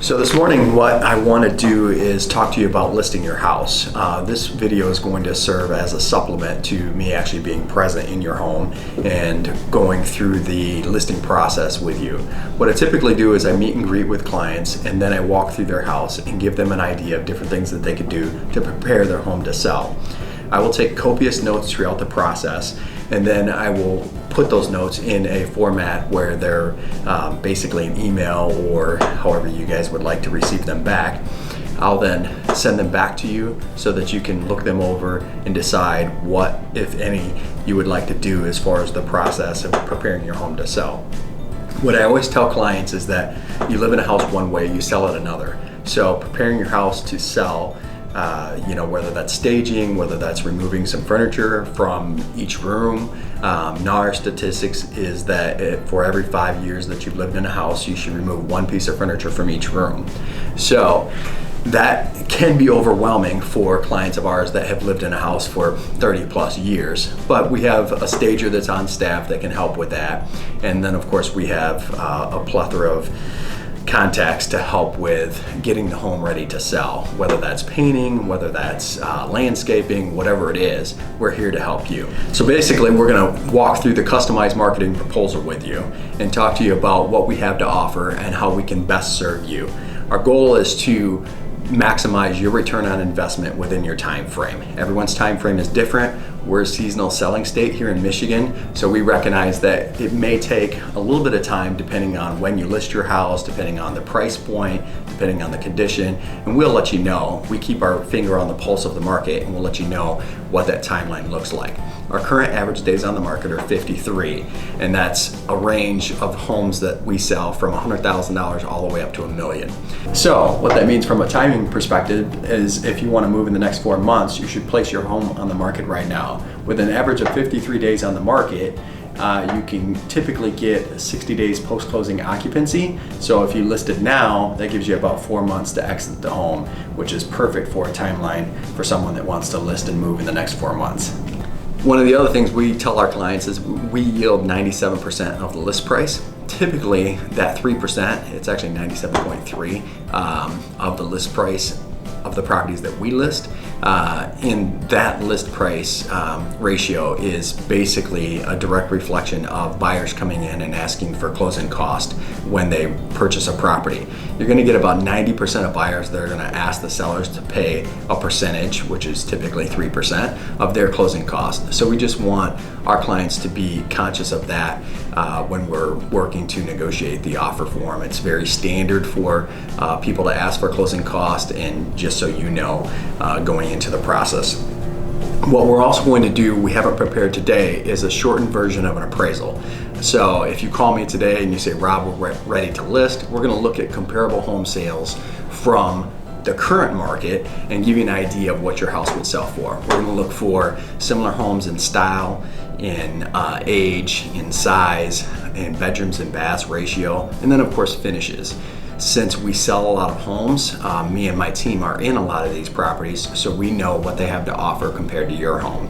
So this morning what I want to do is talk to you about listing your house. This video is going to serve as a supplement to me actually being present in your home and going through the listing process with you. What I typically do is I meet and greet with clients, and then I walk through their house and give them an idea of different things that they could do to prepare their home to sell. I will take copious notes throughout the process, and then I will put those notes in a format where they're basically an email or however you guys would like to receive them back. I'll then send them back to you so that you can look them over and decide what, if any, you would like to do as far as the process of preparing your home to sell. What I always tell clients is that you live in a house one way, you sell it another. So preparing your house to sell, whether that's staging, whether that's removing some furniture from each room. Now our statistics is that for every 5 years that you've lived in a house, you should remove one piece of furniture from each room. So that can be overwhelming for clients of ours that have lived in a house for 30 plus years. But we have a stager that's on staff that can help with that. And then of course we have a plethora of contacts to help with getting the home ready to sell, whether that's painting, whether that's landscaping, whatever it is, we're here to help you. So basically we're going to walk through the customized marketing proposal with you and talk to you about what we have to offer and how we can best serve you. Our goal is to maximize your return on investment within your time frame. Everyone's time frame is different. We're a seasonal selling state here in Michigan, so we recognize that it may take a little bit of time depending on when you list your house, depending on the price point, depending on the condition, and we'll let you know. We keep our finger on the pulse of the market, and we'll let you know what that timeline looks like. Our current average days on the market are 53, and that's a range of homes that we sell from $100,000 all the way up to $1 million. So what that means from a timing perspective is if you want to move in the next 4 months, you should place your home on the market right now. With an average of 53 days on the market, you can typically get 60 days post-closing occupancy. So if you list it now, that gives you about 4 months to exit the home, which is perfect for a timeline for someone that wants to list and move in the next 4 months. One of the other things we tell our clients is we yield 97% of the list price. Typically that 3%, it's actually 97.3 of the list price of the properties that we list. In that list price ratio is basically a direct reflection of buyers coming in and asking for closing cost when they purchase a property. You're going to get about 90% of buyers that are going to ask the sellers to pay a percentage, which is typically 3% of their closing cost. So we just want our clients to be conscious of that when we're working to negotiate the offer form. It's very standard for people to ask for closing cost, and just so you know, going into the process. What we're also going to do, we haven't prepared today, is a shortened version of an appraisal. So if you call me today and you say, Rob, we're ready to list, we're going to look at comparable home sales from the current market and give you an idea of what your house would sell for. We're going to look for similar homes in style, in age, in size, in bedrooms and baths ratio, and then of course finishes. Since we sell a lot of homes, me and my team are in a lot of these properties, so we know what they have to offer compared to your home.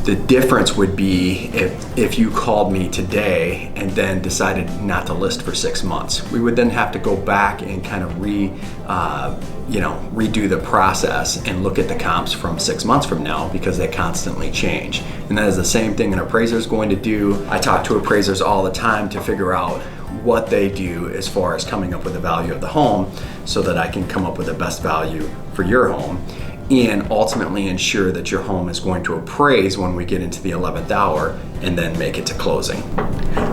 The difference would be if you called me today and then decided not to list for 6 months. We would then have to go back and kind of redo the process and look at the comps from 6 months from now, because they constantly change. And that is the same thing an appraiser is going to do. I talk to appraisers all the time to figure out what they do as far as coming up with the value of the home, so that I can come up with the best value for your home and ultimately ensure that your home is going to appraise when we get into the 11th hour and then make it to closing.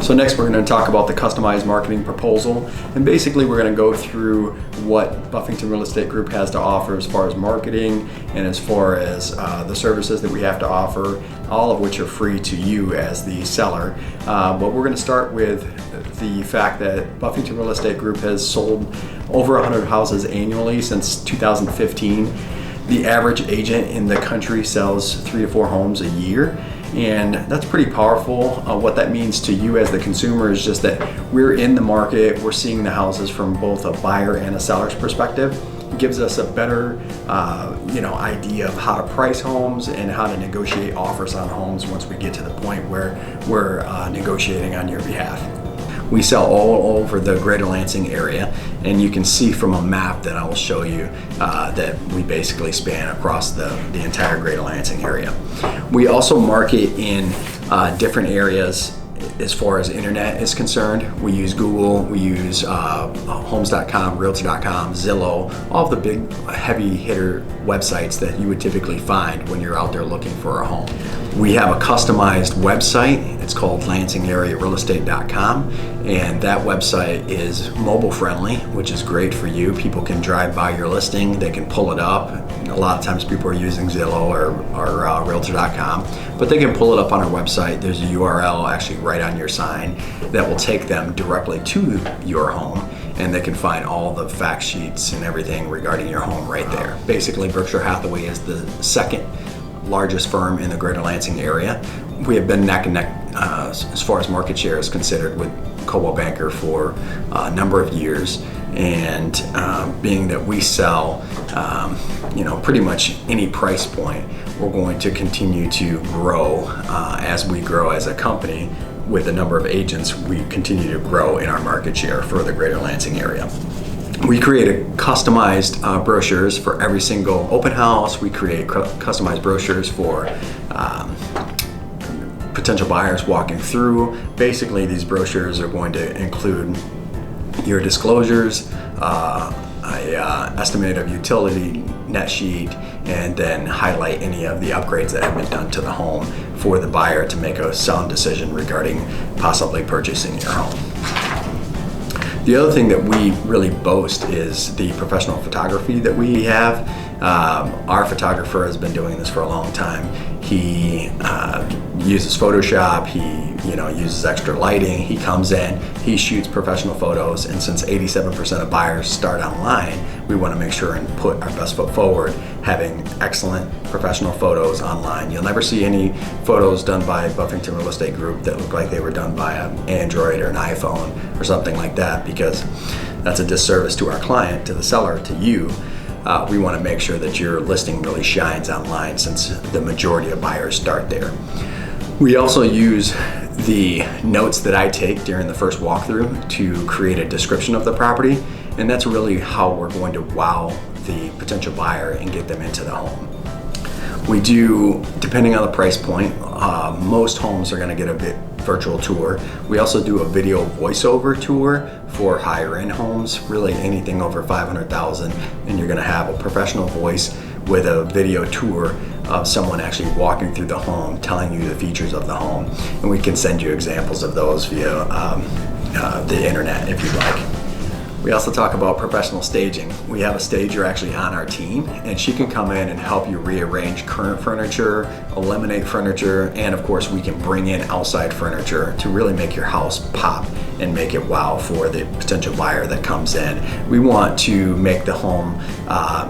So next we're going to talk about the customized marketing proposal, and basically we're going to go through what Buffington Real Estate Group has to offer as far as marketing and as far as the services that we have to offer, all of which are free to you as the seller. But we're going to start with the fact that Buffington Real Estate Group has sold over 100 houses annually since 2015. The average agent in the country sells 3 to 4 homes a year, and that's pretty powerful. What that means to you as the consumer is just that we're in the market, we're seeing the houses from both a buyer and a seller's perspective. It gives us a better idea of how to price homes and how to negotiate offers on homes once we get to the point where we're negotiating on your behalf. We sell all over the greater Lansing area, and you can see from a map that I will show you that we basically span across the entire greater Lansing area. We also market in different areas as far as internet is concerned. We use Google, we use homes.com, realtor.com, Zillow, all of the big heavy hitter websites that you would typically find when you're out there looking for a home. We have a customized website. It's called LansingAreaRealEstate.com, and that website is mobile friendly, which is great for you. People can drive by your listing, they can pull it up. A lot of times people are using Zillow or Realtor.com, but they can pull it up on our website. There's a URL actually right on your sign that will take them directly to your home, and they can find all the fact sheets and everything regarding your home right there. Basically, Berkshire Hathaway is the second largest firm in the greater Lansing area. We have been neck and neck as far as market share is considered with Coldwell Banker for a number of years, and being that we sell pretty much any price point, we're going to continue to grow as we grow as a company. With the number of agents, we continue to grow in our market share for the greater Lansing area. We create customized brochures for every single open house. We create customized brochures for potential buyers walking through. Basically, these brochures are going to include your disclosures, estimate of utility net sheet, and then highlight any of the upgrades that have been done to the home for the buyer to make a sound decision regarding possibly purchasing your home. The other thing that we really boast is the professional photography that we have. Our photographer has been doing this for a long time. He uses Photoshop, he uses extra lighting, he comes in, he shoots professional photos, and since 87% of buyers start online, we want to make sure and put our best foot forward, having excellent professional photos online. You'll never see any photos done by Buffington Real Estate Group that look like they were done by an Android or an iPhone or something like that, because that's a disservice to our client, to the seller, to you. We want to make sure that your listing really shines online, since the majority of buyers start there. We also use the notes that I take during the first walkthrough to create a description of the property, and that's really how we're going to wow the potential buyer and get them into the home. We do, depending on the price point, most homes are going to get a virtual tour. We also do a video voiceover tour for higher end homes, really anything over 500,000, and you're going to have a professional voice with a video tour of someone actually walking through the home, telling you the features of the home, and we can send you examples of those via the internet if you'd like. We also talk about professional staging. We have a stager actually on our team, and she can come in and help you rearrange current furniture, eliminate furniture, and of course we can bring in outside furniture to really make your house pop and make it wow for the potential buyer that comes in. We want to make the home,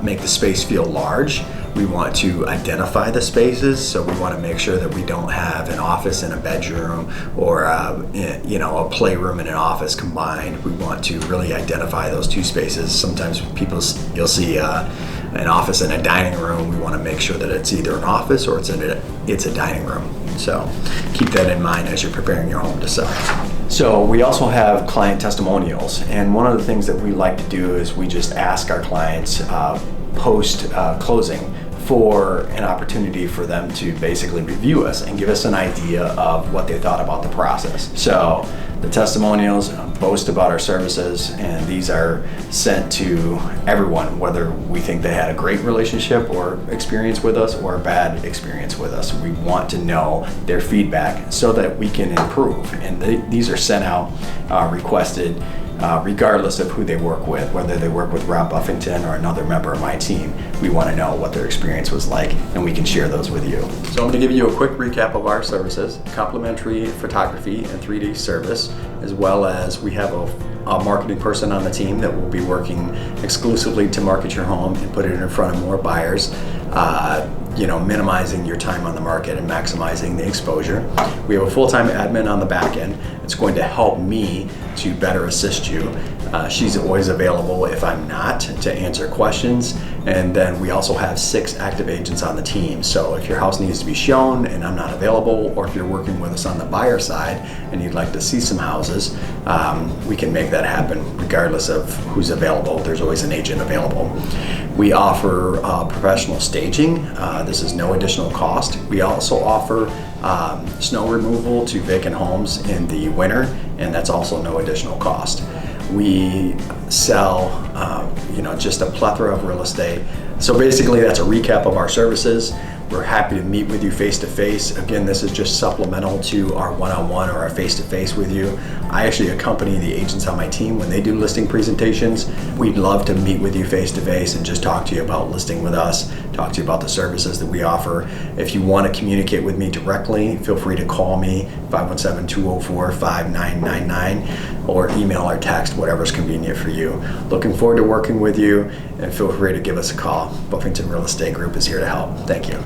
make the space feel large. We want to identify the spaces, so we want to make sure that we don't have an office and a bedroom, or a playroom and an office combined. We want to really identify those two spaces. Sometimes you'll see an office and a dining room. We want to make sure that it's either an office or it's a dining room. So keep that in mind as you're preparing your home to sell. So we also have client testimonials, and one of the things that we like to do is we just ask our clients post closing for an opportunity for them to basically review us and give us an idea of what they thought about the process. So the testimonials boast about our services, and these are sent to everyone, whether we think they had a great relationship or experience with us or a bad experience with us. We want to know their feedback so that we can improve, and these are sent out, requested, regardless of who they work with, whether they work with Rob Buffington or another member of my team. We want to know what their experience was like, and we can share those with you. So I'm going to give you a quick recap of our services: complimentary photography and 3D service, as well as we have a marketing person on the team that will be working exclusively to market your home and put it in front of more buyers, minimizing your time on the market and maximizing the exposure. We have a full-time admin on the back end. It's going to help me to better assist you She's always available if I'm not, to answer questions. And then we also have 6 active agents on the team. So if your house needs to be shown and I'm not available, or if you're working with us on the buyer side and you'd like to see some houses, we can make that happen regardless of who's available. There's always an agent available. We offer professional staging. This is no additional cost. We also offer snow removal to vacant homes in the winter, and that's also no additional cost. We sell just a plethora of real estate. So basically that's a recap of our services. We're happy to meet with you face-to-face. Again, this is just supplemental to our one-on-one or our face-to-face with you. I actually accompany the agents on my team when they do listing presentations. We'd love to meet with you face-to-face and just talk to you about listing with us, talk to you about the services that we offer. If you want to communicate with me directly, feel free to call me, 517-204-5999, or email or text, whatever's convenient for you. Looking forward to working with you, and feel free to give us a call. Buffington Real Estate Group is here to help. Thank you.